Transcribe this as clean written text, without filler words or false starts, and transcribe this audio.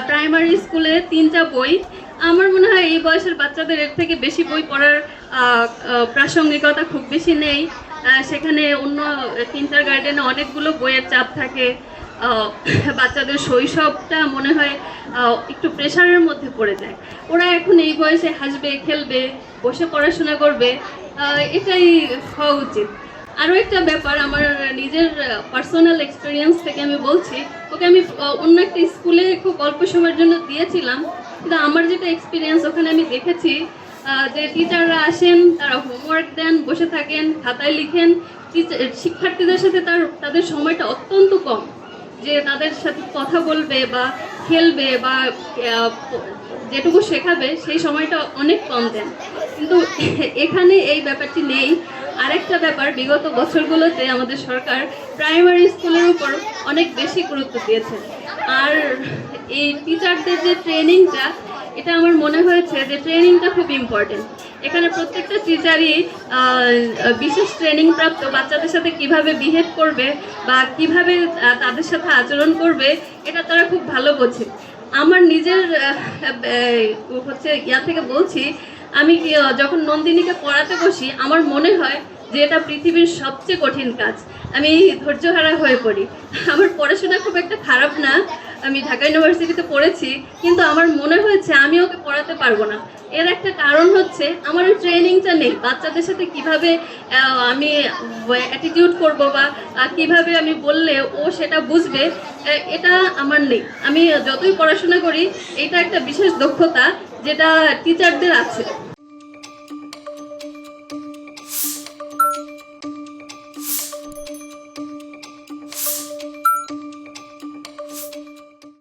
Primary স্কুলে 3টা বই। আমার মনে হয় এই বয়সের বাচ্চাদের এর থেকে বেশি বই পড়ার প্রাসঙ্গিকতা খুব বেশি নেই। সেখানে অন্য কিন্ডার গার্ডেনে অনেকগুলো বইয়ের চাপ থাকে। বাচ্চাদের শৈশবটা মনে হয় একটু প্রেশারের মধ্যে পড়ে যায়। ওরা এখন এই বয়সে হাসবে, খেলবে, বসে পড়াশোনা করবে, এটাই হওয়া উচিত। আরও একটা ব্যাপার, আমার নিজের পার্সোনাল এক্সপিরিয়েন্স থেকে আমি বলছি, ওকে আমি অন্য একটা স্কুলে খুব অল্প সময়ের জন্য দিয়েছিলাম, কিন্তু আমার যেটা এক্সপিরিয়েন্স ওখানে আমি দেখেছি যে টিচাররা আসেন, তারা হোমওয়ার্ক দেন, বসে থাকেন, খাতায় লিখেন। শিক্ষার্থীদের সাথে তাদের সময়টা অত্যন্ত কম, যে তাদের সাথে কথা বলবে বা খেলবে বা যেটুকু শেখাবে সেই সময়টা অনেক কম দেন। কিন্তু এখানে এই ব্যাপারটি নেই। আরেকটা ব্যাপার, বিগত বছরগুলোতে আমাদের সরকার প্রাইমারি স্কুলের উপর অনেক বেশি গুরুত্ব দিয়েছে। আর এই টিচারদের যে ট্রেনিংটা, এটা আমার মনে হয়েছে যে ট্রেনিংটা খুব ইম্পর্টেন্ট। এখানে প্রত্যেকটা টিচারই বিশেষ ট্রেনিং প্রাপ্ত, বাচ্চাদের সাথে কিভাবে বিহেভ করবে বা কিভাবে তাদের সাথে আচরণ করবে এটা তারা খুব ভালো বোঝে। আমার নিজের ইয়া থেকে বলছি, আমি যখন নন্দিনীকে পড়াতে বসি আমার মনে হয় যে এটা পৃথিবীর সবচেয়ে কঠিন কাজ। আমি ধৈর্যহারা হয়ে পড়ি। আমার পড়াশোনা খুব একটা খারাপ না, আমি ঢাকা ইউনিভার্সিটিতে পড়েছি, কিন্তু আমার মনে হয়েছে আমি ওকে পড়াতে পারবো না। এর একটা কারণ হচ্ছে আমার ওই ট্রেনিংটা নেই। বাচ্চাদের সাথে কিভাবে আমি অ্যাটিটিউড করব বা কিভাবে আমি বললে ও সেটা বুঝবে, এটা আমার নেই। আমি যতই পড়াশোনা করি, এটা একটা বিশেষ দক্ষতা যেটা টিচারদের আছে।